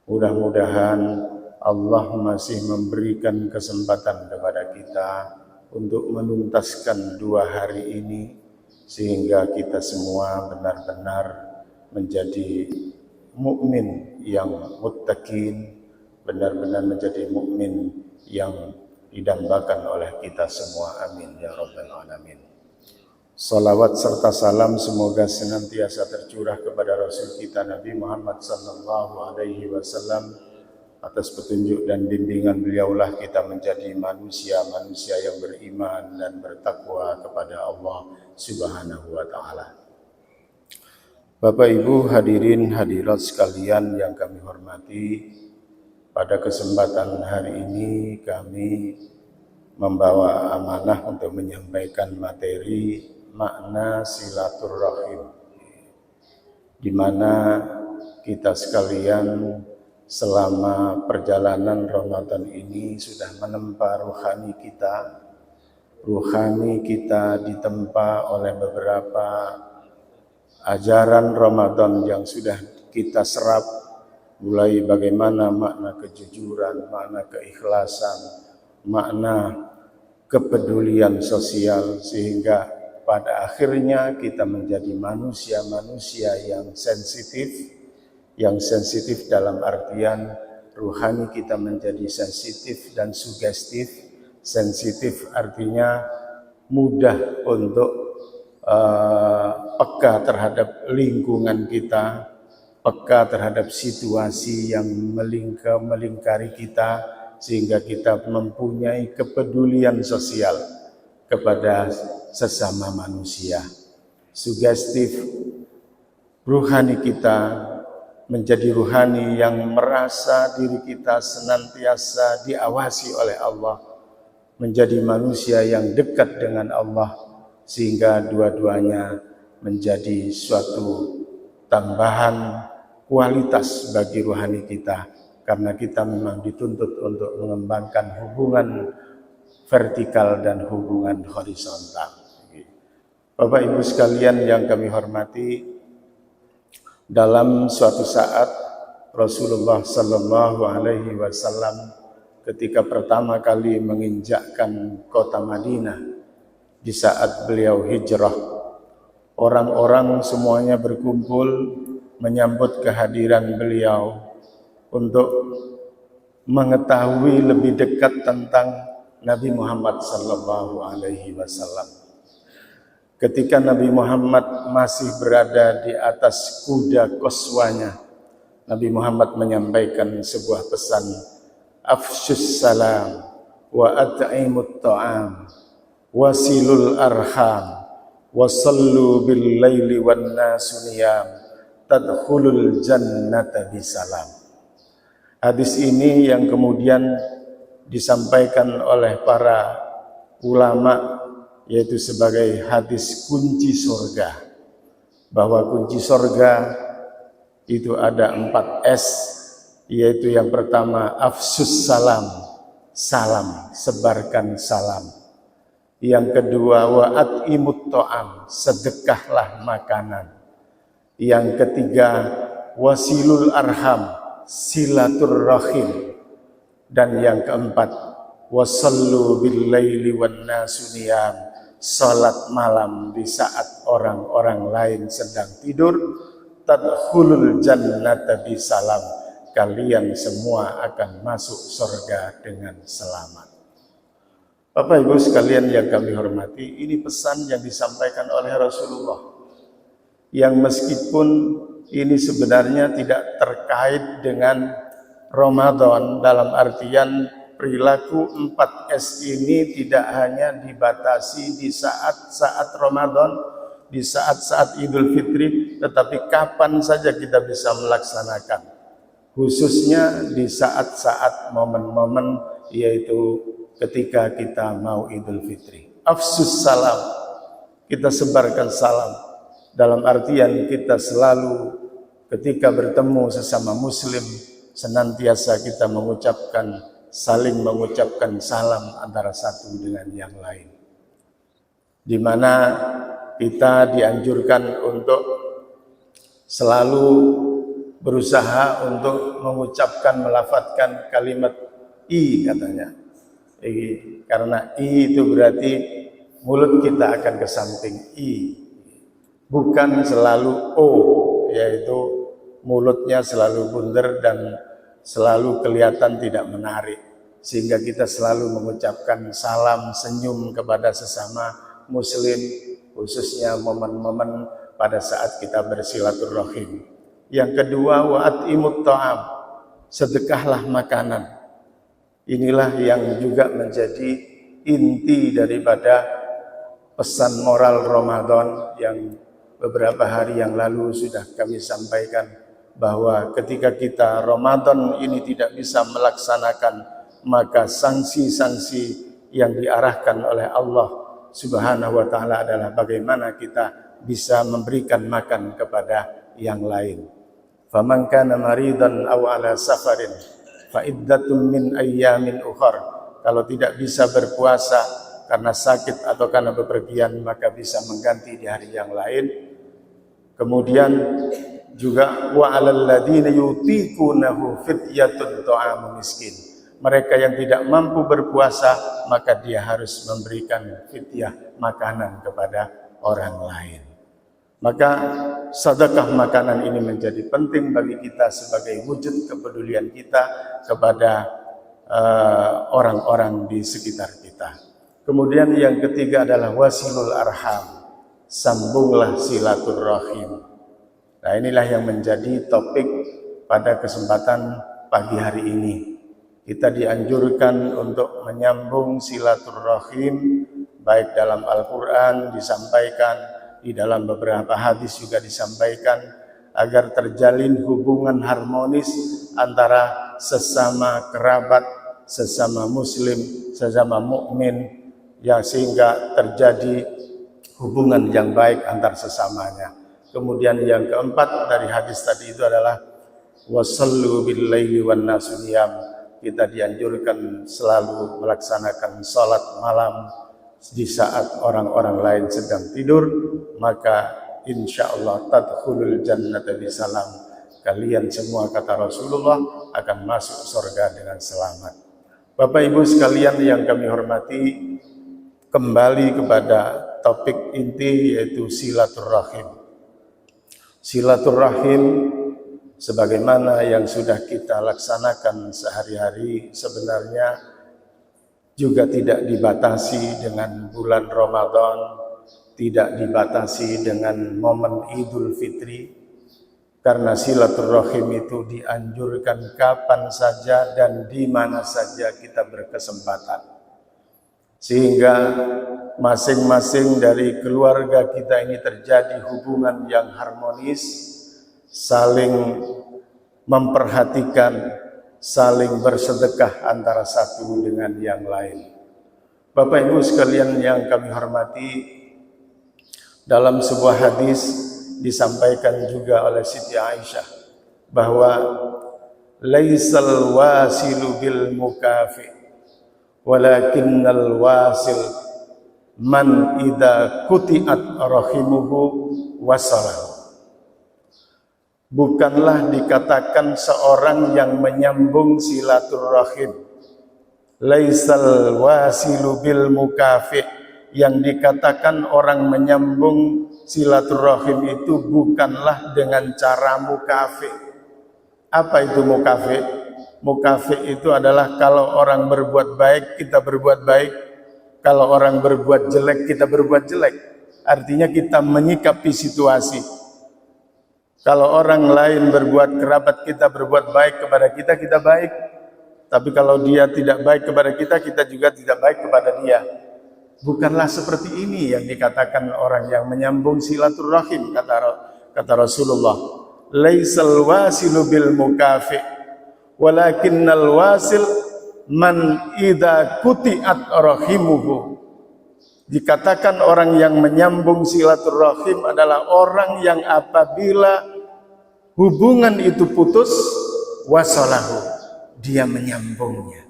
Mudah-mudahan Allah masih memberikan kesempatan kepada kita untuk menuntaskan 2 hari ini, sehingga kita semua benar-benar menjadi mukmin yang muttaqin, benar-benar menjadi mukmin yang didambakan oleh kita semua. Amin ya rabbal alamin. Salawat serta salam semoga senantiasa tercurah kepada Rasul kita Nabi Muhammad sallallahu alaihi wasallam. Atas petunjuk dan bimbingan beliaulah kita menjadi manusia-manusia yang beriman dan bertakwa kepada Allah Subhanahu wa taala. Bapak Ibu hadirin hadirat sekalian yang kami hormati, pada kesempatan hari ini kami membawa amanah untuk menyampaikan materi makna silaturrahim, di mana kita sekalian selama perjalanan Ramadan ini sudah menempa ruhani kita. Ruhani kita ditempa oleh beberapa ajaran Ramadan yang sudah kita serap, mulai bagaimana makna kejujuran, makna keikhlasan, makna kepedulian sosial, sehingga pada akhirnya kita menjadi manusia-manusia yang sensitif dalam artian ruhani kita menjadi sensitif dan sugestif. Sensitif artinya mudah untuk peka terhadap lingkungan kita, peka terhadap situasi yang melingkari kita, sehingga kita mempunyai kepedulian sosial kepada sesama manusia. Sugestif, ruhani kita menjadi ruhani yang merasa diri kita senantiasa diawasi oleh Allah, menjadi manusia yang dekat dengan Allah, sehingga dua-duanya menjadi suatu tambahan kualitas bagi ruhani kita, karena kita memang dituntut untuk mengembangkan hubungan vertikal dan hubungan horizontal. Bapak Ibu sekalian yang kami hormati, dalam suatu saat Rasulullah sallallahu alaihi wasallam ketika pertama kali menginjakkan kota Madinah, di saat beliau hijrah, orang-orang semuanya berkumpul menyambut kehadiran beliau untuk mengetahui lebih dekat tentang Nabi Muhammad sallallahu alaihi wasallam. Ketika Nabi Muhammad masih berada di atas kuda qaswanya, Nabi Muhammad menyampaikan sebuah pesan, afsyus salam wa at'imut ta'am wasilul arham wasallu bil laili wan nasu niyam tadkhulul jannata bisalam. Hadis ini yang kemudian disampaikan oleh para ulama, yaitu sebagai hadis kunci surga, bahwa kunci surga itu ada 4 S, yaitu yang pertama afsus salam, salam, sebarkan salam. Yang kedua wa at'imut ta'am, sedekahlah makanan. Yang ketiga wasilul arham, silaturrahim. Dan yang keempat wasallu bil laili wan nasu niyam, salat malam di saat orang-orang lain sedang tidur, tadkhulul jannata bisalam, kalian semua akan masuk surga dengan selamat. Bapak Ibu sekalian yang kami hormati, ini pesan yang disampaikan oleh Rasulullah, yang meskipun ini sebenarnya tidak terkait dengan Ramadan, dalam artian perilaku 4S ini tidak hanya dibatasi di saat-saat Ramadan, di saat-saat Idul Fitri, tetapi kapan saja kita bisa melaksanakan, khususnya di saat-saat momen-momen, yaitu ketika kita mau Idul Fitri. Afsus salam, kita sebarkan salam, dalam artian kita selalu ketika bertemu sesama muslim senantiasa kita saling mengucapkan salam antara satu dengan yang lain, di mana kita dianjurkan untuk selalu berusaha untuk mengucapkan, melafadzkan kalimat I katanya. Karena I itu berarti mulut kita akan ke samping I, bukan selalu O, yaitu mulutnya selalu bundar dan selalu kelihatan tidak menarik, sehingga kita selalu mengucapkan salam senyum kepada sesama muslim, khususnya momen-momen pada saat kita bersilaturahim. Yang kedua, wa at'imut ta'am, sedekahlah makanan. Inilah yang juga menjadi inti daripada pesan moral Ramadan yang beberapa hari yang lalu sudah kami sampaikan, bahwa ketika kita Ramadan ini tidak bisa melaksanakan, maka sanksi-sanksi yang diarahkan oleh Allah Subhanahu wa ta'ala adalah bagaimana kita bisa memberikan makan kepada yang lain. Faman kana maridan aw ala safarin fa iddatun min ayyamin ukhar. Kalau tidak bisa berpuasa karena sakit atau karena bepergian, maka bisa mengganti di hari yang lain. Kemudian juga wa 'alal ladzina yutiqunahu fidyatun ta'amu miskin. Mereka yang tidak mampu berpuasa, maka dia harus memberikan fidyah makanan kepada orang lain. Maka sedekah makanan ini menjadi penting bagi kita sebagai wujud kepedulian kita kepada orang-orang di sekitar kita. Kemudian yang ketiga adalah wasilul arham, sambunglah silaturahim. Nah, inilah yang menjadi topik pada kesempatan pagi hari ini. Kita dianjurkan untuk menyambung silaturahim, baik dalam Al-Quran disampaikan, di dalam beberapa hadis juga disampaikan, agar terjalin hubungan harmonis antara sesama kerabat, sesama muslim, sesama mukmin, ya, sehingga terjadi hubungan yang baik antar sesamanya. Kemudian yang keempat dari hadis tadi itu adalah wasallu bil laili wan nasu niyam. Kita dianjurkan selalu melaksanakan salat malam di saat orang-orang lain sedang tidur, maka insyaallah tadkhulul jannata bisalam. Kalian semua, kata Rasulullah, akan masuk surga dengan selamat. Bapak Ibu sekalian yang kami hormati, kembali kepada topik inti, yaitu silaturahim. Silaturahim sebagaimana yang sudah kita laksanakan sehari-hari sebenarnya juga tidak dibatasi dengan bulan Ramadan, tidak dibatasi dengan momen Idul Fitri, karena silaturahim itu dianjurkan kapan saja dan di mana saja kita berkesempatan. Sehingga masing-masing dari keluarga kita ini terjadi hubungan yang harmonis, saling memperhatikan, saling bersedekah antara satu dengan yang lain. Bapak Ibu sekalian yang kami hormati, dalam sebuah hadis disampaikan juga oleh Siti Aisyah bahwa laisal wasilu bil mukafi walakinnal wasil man idza quti'at rahimuhu wasalahu. Bukanlah dikatakan seorang yang menyambung silaturahim. Laisal wasilu bil mukafi, yang dikatakan orang menyambung silaturahim itu bukanlah dengan cara mukafi. Apa itu mukafi? Mukafi itu adalah kalau orang berbuat baik, kita berbuat baik. Kalau orang berbuat jelek, kita berbuat jelek. Artinya kita menyikapi situasi. Kalau orang lain berbuat, kerabat kita berbuat baik kepada kita, kita baik. Tapi kalau dia tidak baik kepada kita, kita juga tidak baik kepada dia. Bukanlah seperti ini yang dikatakan orang yang menyambung silaturahim, kata Rasulullah. Laisal wasilu bil mukafi, walakinnal wasil man idza quti'at rahimuhu. Dikatakan orang yang menyambung silaturahim adalah orang yang apabila hubungan itu putus, wasalahu, dia menyambungnya.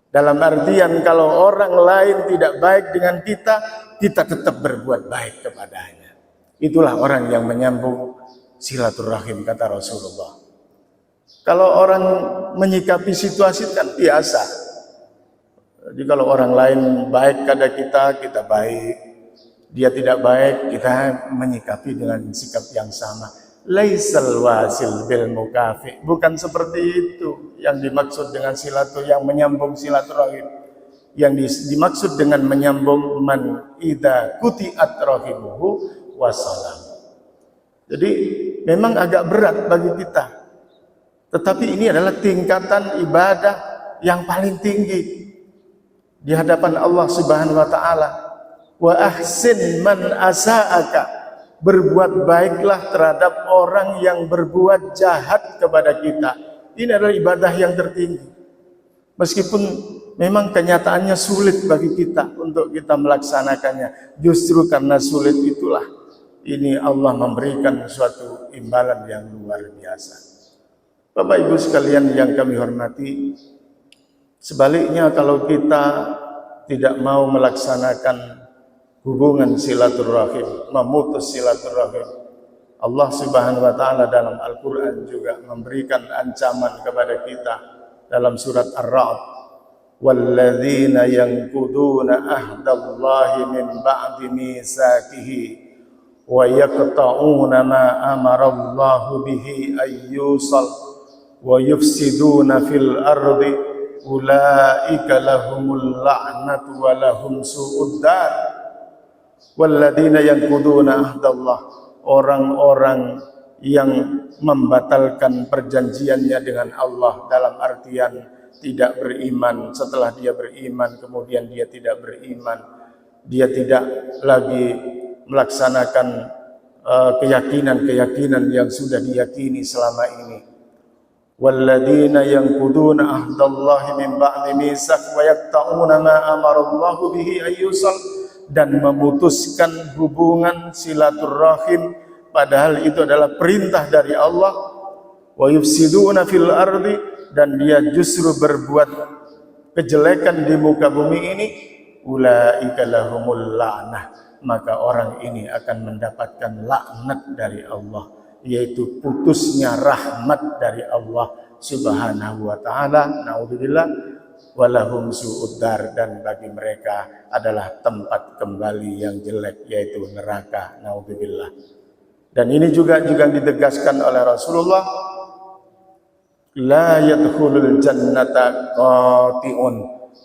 Dalam artian kalau orang lain tidak baik dengan kita, kita tetap berbuat baik kepadanya. Itulah orang yang menyambung silaturahim, kata Rasulullah. Kalau orang menyikapi situasi kan biasa. Jadi kalau orang lain baik kepada kita, kita baik. Dia tidak baik, kita menyikapi dengan sikap yang sama. Laisal wasil bil mukafi. Bukan seperti itu yang dimaksud dengan yang menyambung silaturahim. Yang dimaksud dengan menyambung man idza quti'at rahimuhu wasalam. Jadi memang agak berat bagi kita. Tetapi ini adalah tingkatan ibadah yang paling tinggi di hadapan Allah Subhanahu wa taala. Wa ahsin man asa'aka. Berbuat baiklah terhadap orang yang berbuat jahat kepada kita. Ini adalah ibadah yang tertinggi. Meskipun memang kenyataannya sulit bagi kita untuk kita melaksanakannya. Justru karena sulit itulah ini Allah memberikan suatu imbalan yang luar biasa. Bapak Ibu sekalian yang kami hormati, sebaliknya kalau kita tidak mau melaksanakan hubungan silaturahim, memutus silaturahim, Allah Subhanahu wa taala dalam Al-Qur'an juga memberikan ancaman kepada kita dalam surat Ar-Ra'd, walladzina yanquduna ahdallahi min ba'di mitsaqihi wa yaqta'una ma amara Allahu bihi ayyusal wa yufsiduna fil ardi ulaika lahumul la'natu wa lahum su'ud dar. Walladzina yanquduna ahdallah, orang-orang yang membatalkan perjanjiannya dengan Allah, dalam artian tidak beriman. Setelah dia beriman kemudian dia tidak beriman, dia tidak lagi melaksanakan keyakinan-keyakinan yang sudah diyakini selama ini. Walladzina yanquduna ahdallahi min ba'di mitsaq wa yaqta'una ma amara Allahu bihi ayyusal, dan memutuskan hubungan silaturahim padahal itu adalah perintah dari Allah. Wa yufsiduna fil ardi, dan dia justru berbuat kejelekan di muka bumi ini. Ulaika lahumul la'nah, maka orang ini akan mendapatkan laknat dari Allah, yaitu putusnya rahmat dari Allah Subhanahu wa taala. Naudzubillah. Walahum su'uddar, dan bagi mereka adalah tempat kembali yang jelek, yaitu neraka. Naudzubillah. Dan ini juga ditegaskan oleh Rasulullah, la yadkhulul jannata qati'un,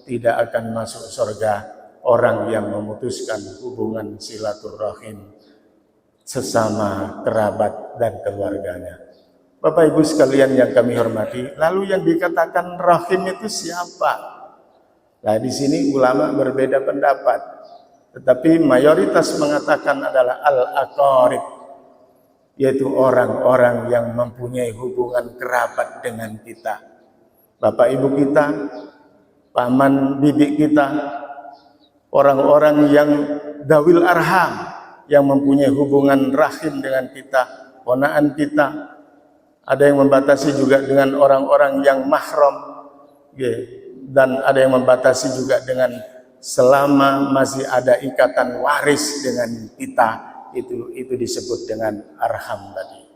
tidak akan masuk surga orang yang memutuskan hubungan silaturahim sesama kerabat dan keluarganya. Bapak Ibu sekalian yang kami hormati, lalu yang dikatakan rahim itu siapa? Nah, di sini ulama berbeda pendapat, tetapi mayoritas mengatakan adalah al-aqarib, yaitu orang-orang yang mempunyai hubungan kerabat dengan kita. Bapak Ibu kita, paman bibi kita, orang-orang yang dawil arham, yang mempunyai hubungan rahim dengan kita, ponaan kita. Ada yang membatasi juga dengan orang-orang yang mahram, dan ada yang membatasi juga dengan selama masih ada ikatan waris dengan kita, itu disebut dengan arham tadi.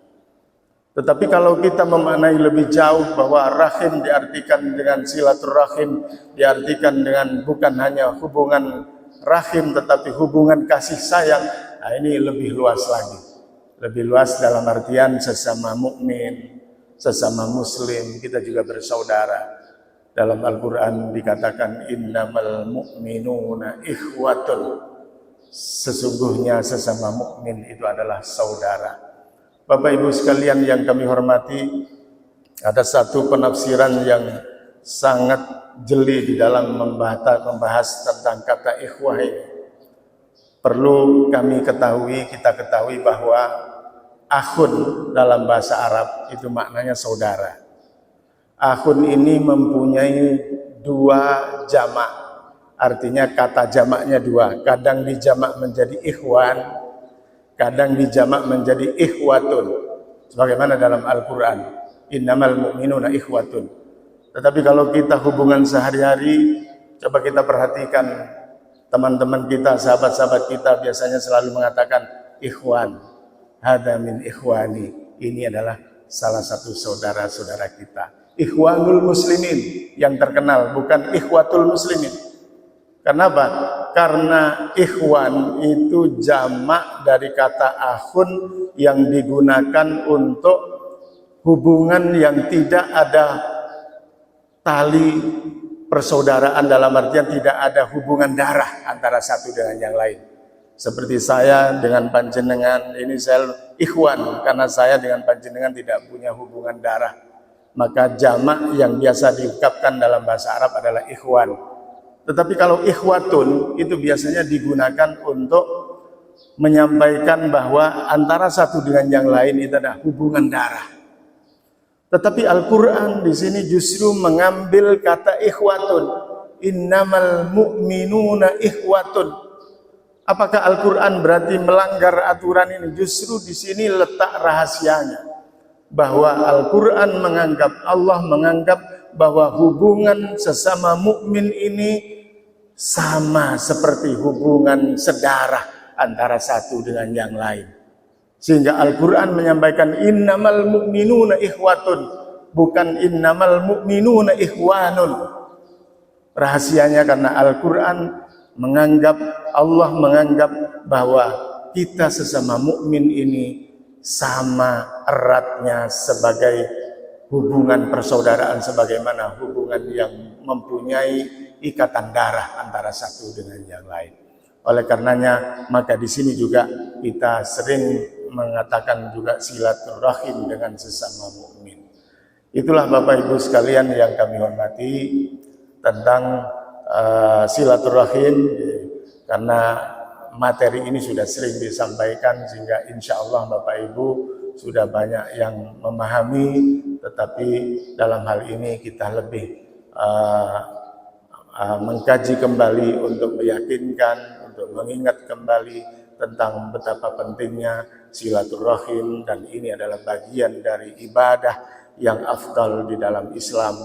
Tetapi kalau kita memaknai lebih jauh bahwa rahim diartikan dengan silaturahim, diartikan dengan bukan hanya hubungan rahim tetapi hubungan kasih sayang, nah ini lebih luas lagi. Lebih luas dalam artian sesama mukmin, sesama muslim, kita juga bersaudara. Dalam Al-Quran dikatakan innamal mu'minuna ikhwatun, sesungguhnya sesama mukmin itu adalah saudara. Bapak Ibu sekalian yang kami hormati, ada satu penafsiran yang sangat jeli di dalam membahas tentang kata ikhwah ini. Perlu kita ketahui bahwa akhun dalam bahasa Arab itu maknanya saudara. Akhun ini mempunyai dua jamak, artinya kata jamaknya dua. Kadang dijamak menjadi ikhwan, kadang dijamak menjadi ikhwatun. Sebagaimana dalam Al-Quran, innamal mu'minuna ikhwatun. Tetapi kalau kita hubungan sehari-hari, coba kita perhatikan teman-teman kita, sahabat-sahabat kita biasanya selalu mengatakan ikhwan. Hada min ikhwani, ini adalah salah satu saudara-saudara kita. Ikhwanul muslimin yang terkenal, bukan ikhwatul muslimin. Kenapa? Karena ikhwan itu jamak dari kata akhun yang digunakan untuk hubungan yang tidak ada tali persaudaraan, dalam artian tidak ada hubungan darah antara satu dengan yang lain. Seperti saya dengan panjenengan, ini saya ikhwan karena saya dengan panjenengan tidak punya hubungan darah. Maka jamak yang biasa diungkapkan dalam bahasa Arab adalah ikhwan. Tetapi kalau ikhwatun itu biasanya digunakan untuk menyampaikan bahwa antara satu dengan yang lain itu ada hubungan darah. Tetapi Al-Quran di sini justru mengambil kata ikhwatun. Innamal mu'minuna ikhwatun. Apakah Al-Quran berarti melanggar aturan ini? Justru di sini letak rahasianya. Bahwa Al-Quran menganggap, Allah menganggap bahwa hubungan sesama mukmin ini sama seperti hubungan sedarah antara satu dengan yang lain. Sehingga Al-Quran menyampaikan innamal mu'minuna ikhwatun, bukan innamal mu'minuna ikhwanun. Rahasianya karena Al-Quran menganggap, Allah menganggap bahwa kita sesama mukmin ini sama eratnya sebagai hubungan persaudaraan, sebagaimana hubungan yang mempunyai ikatan darah antara satu dengan yang lain. Oleh karenanya, maka di sini juga kita sering mengatakan juga silaturahim dengan sesama mukmin. Itulah Bapak Ibu sekalian yang kami hormati tentang silaturahim, karena materi ini sudah sering disampaikan sehingga insya Allah Bapak Ibu sudah banyak yang memahami, tetapi dalam hal ini kita lebih mengkaji kembali untuk meyakinkan, untuk mengingat kembali tentang betapa pentingnya silaturahim, dan ini adalah bagian dari ibadah yang afdal di dalam Islam,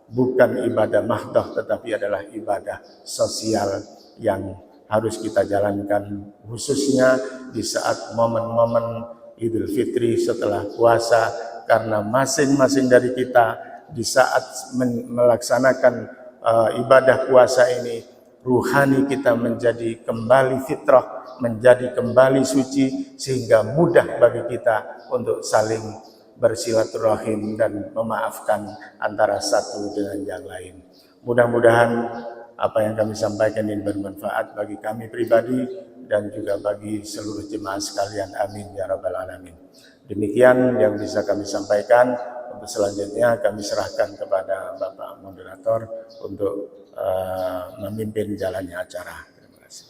bukan ibadah mahdoh tetapi adalah ibadah sosial yang harus kita jalankan, khususnya di saat momen-momen Idul Fitri setelah puasa, karena masing-masing dari kita di saat melaksanakan ibadah puasa ini, ruhani kita menjadi kembali fitrah, menjadi kembali suci, sehingga mudah bagi kita untuk saling bersilaturahim dan memaafkan antara satu dengan yang lain. Mudah-mudahan apa yang kami sampaikan ini bermanfaat bagi kami pribadi dan juga bagi seluruh jemaah sekalian. Amin ya rabbal alamin. Demikian yang bisa kami sampaikan. Untuk selanjutnya kami serahkan kepada Bapak Moderator untuk memimpin jalannya acara. Terima kasih.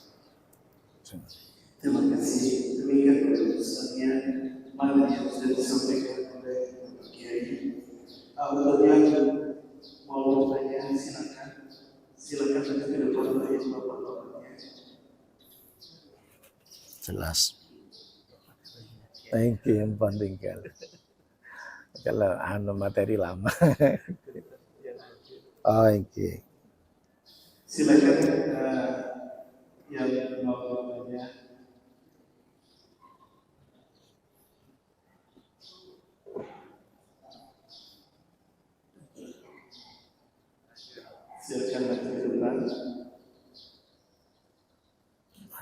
Terima kasih. Demikian keputusannya malam yang sudah disampaikan oleh Bapak Kiai. Untuk yang mau bertanya silakan. Silakan saja ke depan dari Bapak-bapaknya. Jelas. Thank you, yang penting kan. Kalau materi lama. Oh, okay. Silakan yang mau bertanya. Silakan ke depan.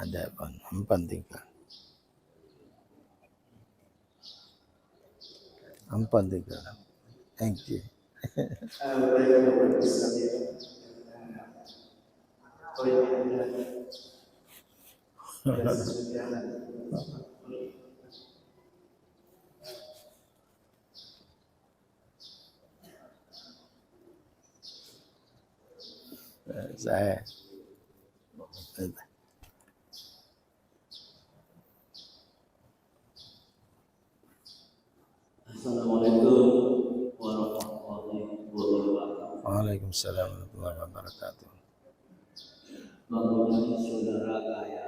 Ada penting kan. Ampun tiga. Thank you. Saya Assalamualaikum warahmatullahi wabarakatuh. Waalaikumsalam warahmatullahi wabarakatuh. Mempunyai saudara kaya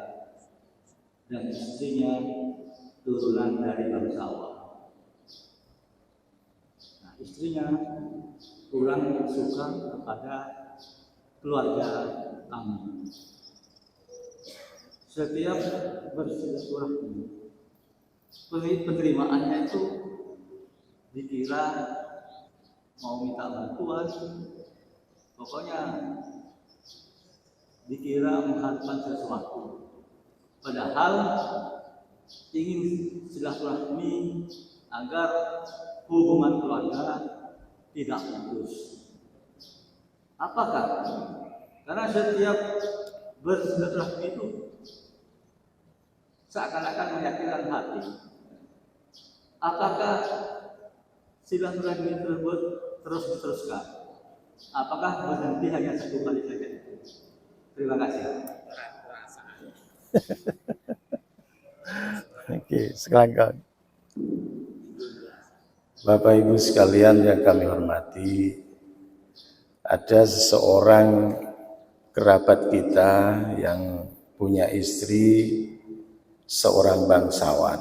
dan istrinya turunan dari bangsawan. Nah, istrinya kurang suka kepada keluarga kami. Setiap bersilaturahmi, penerimaannya itu dikira mau minta bantuan, pokoknya dikira mengharapkan sesuatu. Padahal ingin silaturahmi agar hubungan keluarga tidak putus. Apakah? Karena setiap bersilaturahmi itu seakan-akan meyakinkan hati. Apakah silaturahmi tersebut terus diteruskan? Apakah berhenti hanya satu kali saja? Terima kasih. Oke, sekarang Bapak Ibu sekalian yang kami hormati, ada seseorang kerabat kita yang punya istri seorang bangsawan.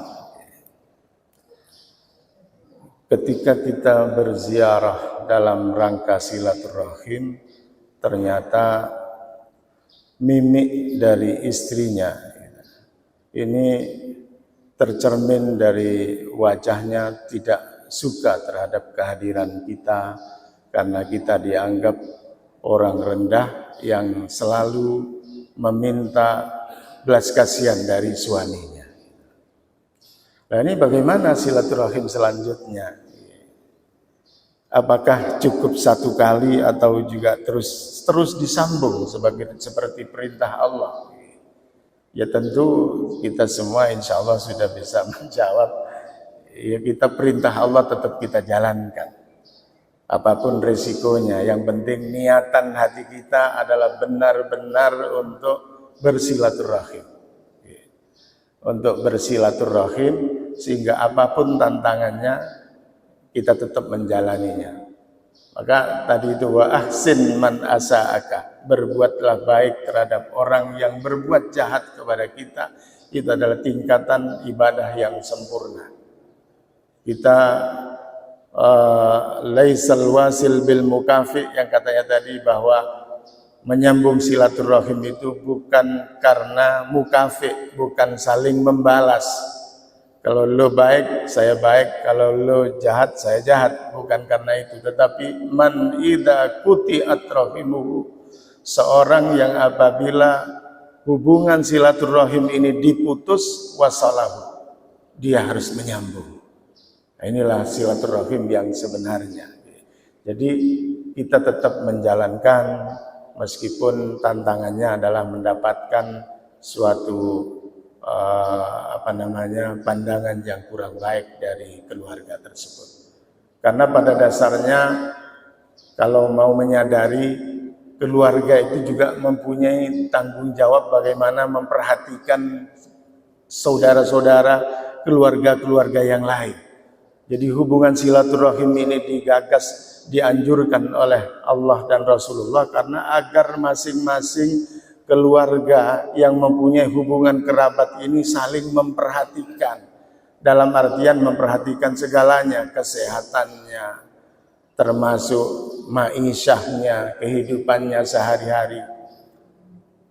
Ketika kita berziarah dalam rangka silaturahim, ternyata mimik dari istrinya ini tercermin dari wajahnya tidak suka terhadap kehadiran kita karena kita dianggap orang rendah yang selalu meminta belas kasihan dari suaminya. Nah, ini bagaimana silaturahim selanjutnya? Apakah cukup satu kali atau juga terus disambung seperti perintah Allah? Ya tentu kita semua insya Allah sudah bisa menjawab. Ya kita perintah Allah tetap kita jalankan. Apapun resikonya, yang penting niatan hati kita adalah benar-benar untuk bersilaturahim. Untuk bersilaturahim sehingga apapun tantangannya kita tetap menjalaninya. Maka tadi itu wa ahsin man asa'aka, berbuatlah baik terhadap orang yang berbuat jahat kepada kita. Itu adalah tingkatan ibadah yang sempurna. Kita laisal wasil bil mukafi, yang katanya tadi bahwa menyambung silaturahim itu bukan karena mukafi, bukan saling membalas. Kalau lo baik, saya baik. Kalau lo jahat, saya jahat. Bukan karena itu. Tetapi man idza quti'at rahimuhu, seorang yang apabila hubungan silaturahim ini diputus, wasalahu, dia harus menyambung. Nah, inilah silaturahim yang sebenarnya. Jadi kita tetap menjalankan meskipun tantangannya adalah mendapatkan suatu pandangan yang kurang baik dari keluarga tersebut. Karena pada dasarnya kalau mau menyadari, keluarga itu juga mempunyai tanggung jawab bagaimana memperhatikan saudara-saudara, keluarga-keluarga yang lain. Jadi hubungan silaturahim ini digagas, dianjurkan oleh Allah dan Rasulullah karena agar masing-masing keluarga yang mempunyai hubungan kerabat ini saling memperhatikan. Dalam artian memperhatikan segalanya, kesehatannya, termasuk ma'isyahnya, kehidupannya sehari-hari.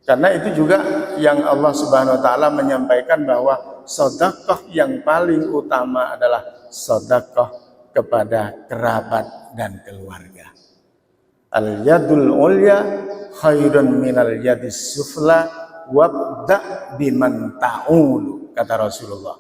Karena itu juga yang Allah Subhanahu wa taala menyampaikan bahwa sedekah yang paling utama adalah sedekah kepada kerabat dan keluarga. Al-yadul ulya khairun minal yadis sufla wabda biman ta'ulu, kata Rasulullah.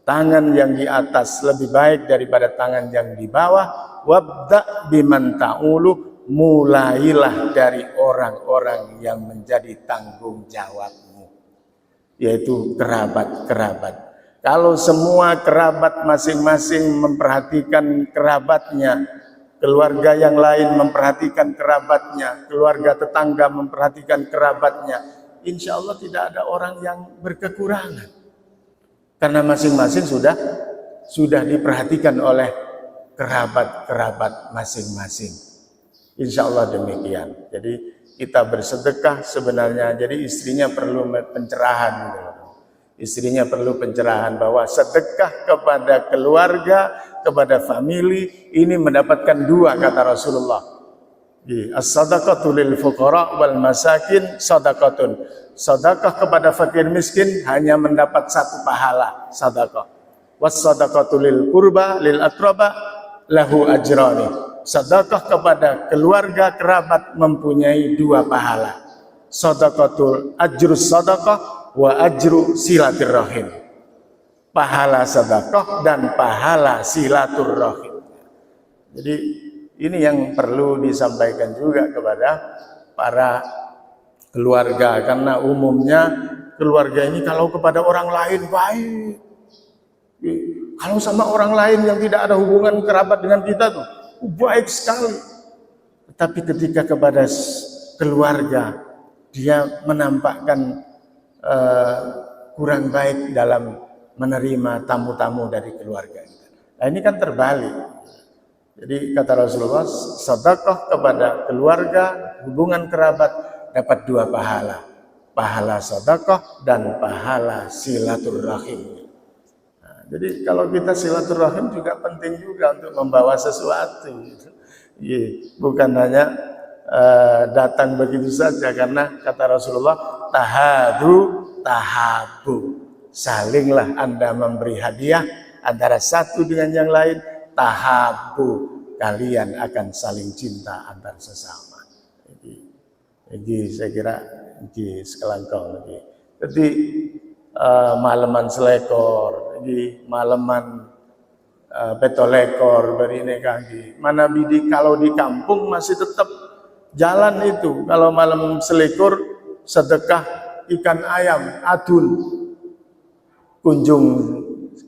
Tangan yang di atas lebih baik daripada tangan yang di bawah. Wabda biman ta'ulu, mulailah dari orang-orang yang menjadi tanggung jawabmu, yaitu kerabat-kerabat. Kalau semua kerabat masing-masing memperhatikan kerabatnya, keluarga yang lain memperhatikan kerabatnya, keluarga tetangga memperhatikan kerabatnya, insya Allah tidak ada orang yang berkekurangan. Karena masing-masing sudah diperhatikan oleh kerabat-kerabat masing-masing. Insya Allah demikian. Jadi kita bersedekah sebenarnya, jadi istrinya perlu pencerahan gitu. Istrinya perlu pencerahan bahwa sedekah kepada keluarga, kepada famili ini mendapatkan dua, kata Rasulullah. As-sadaqatu lil fuqara wal masakin sadaqatun. Sedekah kepada fakir miskin hanya mendapat satu pahala, sedekah. Was sadaqatu lil qurba lil aqraba lahu ajrani. Sedekah kepada keluarga kerabat mempunyai 2 pahala. Sadaqatul ajrus sadaqah wa ajru silaturrahim. Pahala sedekah dan pahala silaturrahim. Jadi ini yang perlu disampaikan juga kepada para keluarga, karena umumnya keluarga ini kalau kepada orang lain baik, kalau sama orang lain yang tidak ada hubungan kerabat dengan kita tuh baik sekali. Tapi ketika kepada keluarga dia menampakkan kurang baik dalam menerima tamu-tamu dari keluarga. Nah ini kan terbalik. Jadi kata Rasulullah, sedekah kepada keluarga, hubungan kerabat dapat 2 pahala. Pahala sedekah dan pahala silaturahim. Nah, jadi kalau kita silaturahim juga penting juga untuk membawa sesuatu. Bukan hanya datang begitu saja, karena kata Rasulullah, tahabu. Salinglah Anda memberi hadiah antara satu dengan yang lain. Tahabu, kalian akan saling cinta antar sesama. Jadi saya kira di sekelangkong. Jadi maleman selekor, jadi maleman petolekor berine kaki. Mana bidik kalau di kampung masih tetap jalan itu. Kalau malam selekor sedekah ikan ayam adun, kunjung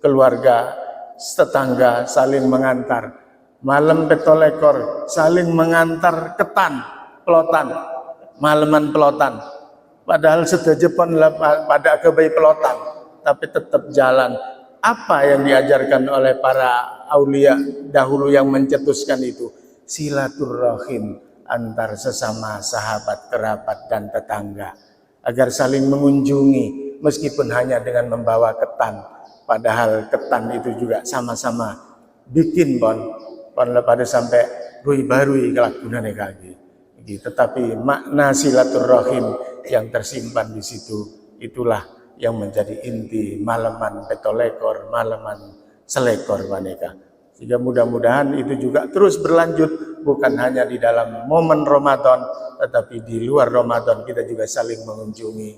keluarga tetangga saling mengantar. Malam petolekor saling mengantar ketan pelotan, malaman pelotan. Padahal sedejepon pada kebayi pelotan, tapi tetap jalan. Apa yang diajarkan oleh para aulia dahulu yang mencetuskan itu? Silaturahim antar sesama sahabat, kerabat dan tetangga, agar saling mengunjungi meskipun hanya dengan membawa ketan. Padahal ketan itu juga sama-sama bikin pon pada sampai rui-barui kelagunane kaki. Tetapi makna silaturahim yang tersimpan di situ, itulah yang menjadi inti maleman petolekor, maleman selekor maneka. Sehingga mudah-mudahan itu juga terus berlanjut, bukan hanya di dalam momen Ramadan, tetapi di luar Ramadan kita juga saling mengunjungi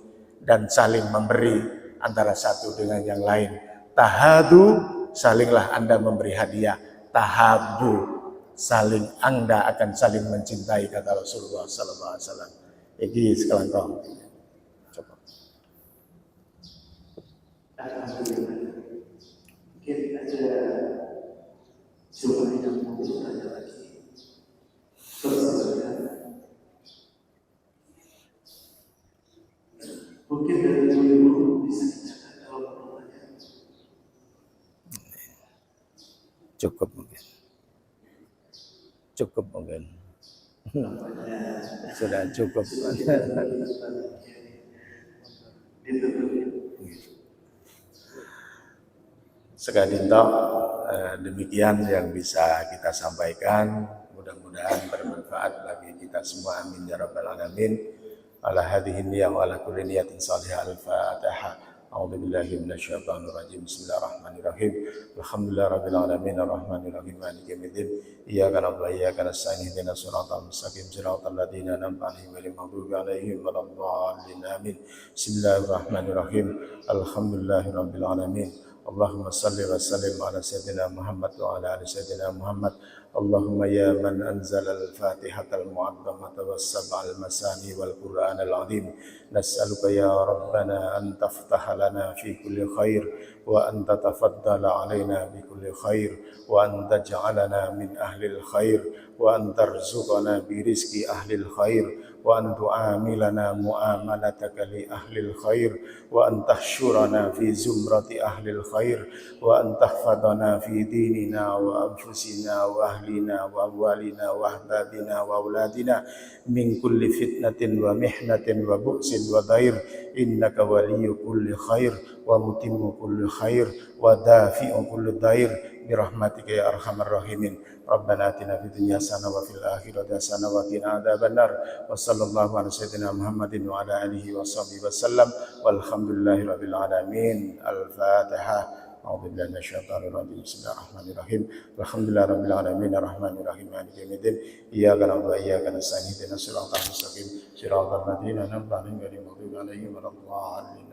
dan saling memberi antara satu dengan yang lain. Tahadu, salinglah Anda memberi hadiah. Tahabu, saling Anda akan saling mencintai, kata Rasulullah sallallahu alaihi wasallam. Jadi sekelangkong. Coba. Alhamdulillah. Mungkin ada jawaban yang mau bertanya lagi. Persilakan. Mungkin dari dulu bisa dicatat kalau pertanyaan. Cukup mungkin. Sudah cukup. Sekali demikian yang bisa kita sampaikan. Mudah-mudahan bermanfaat bagi kita semua. Amin ya rabbal alamin. Ala hadhihi niyyah wa ala kulli niyatin salihah. Al-Fatihah. A'udzu billahi minasyaitonir rajim. Bismillahirrahmanirrahim. Alhamdulillahirabbil alamin arrahmanir rahim maliki yaumiddin. Iyyaka na'budu wa iyyaka nasta'in. Ihdinas siratal mustaqim. Siratal ladzina an'amta 'alaihim ghairil maghdubi 'alaihim waladdallin. Amin. Bismillahirrahmanirrahim. Alhamdulillahirabbil alamin. Allahumma salli wa sallim ala sayyidina Muhammad wa ala ali sayyidina Muhammad. Allahumma ya man anzala al-Fatihata al-mu'azzamata was-sab'a al-masani wal-Qur'an al-'azim, nas'aluka ya Rabbana an taftaha lana fi kulli khair wa an tatafaddala 'alaina bi kulli khair wa an taj'alana min ahli al-khair wa an tarzuqana bi rizqi ahli al-khair wa an tu'amilana mu'amalataka li ahli al-khair wa an tahsyurana fi zumrati ahli al-khair wa an tahfadana fi dinina wa anfusina wa ahlina wa awalina wa ahbabina wa auladina min kulli fitnatin wa mihnatin wa bu'sin wa dair. Innaka waliyyu kulli khair wa mutimmu kulli khair wa dafi'u kulli dair birahmatika ya arhamar rahimin. Rabbana atina fid dunya hasanah wa fil akhirati hasanah wa qina adzabannar. Wa sallallahu ala sayyidina Muhammadin wa ala alihi wa sahbihi wasallam. Walhamdulillahirabbil alamin. Al-Fatihah. A'udzubillahi minasyaitonir rajim. Bismillahirrahmanirrahim. Alhamdulillahirabbil alamin arrahmanir rahim maliki yaumiddin. Iyyaka na'budu wa iyyaka nasta'in ihdinas siratal mustaqim. Siratal ladzina an'amta 'alaihim ghairil maghdubi 'alaihim waladdallin.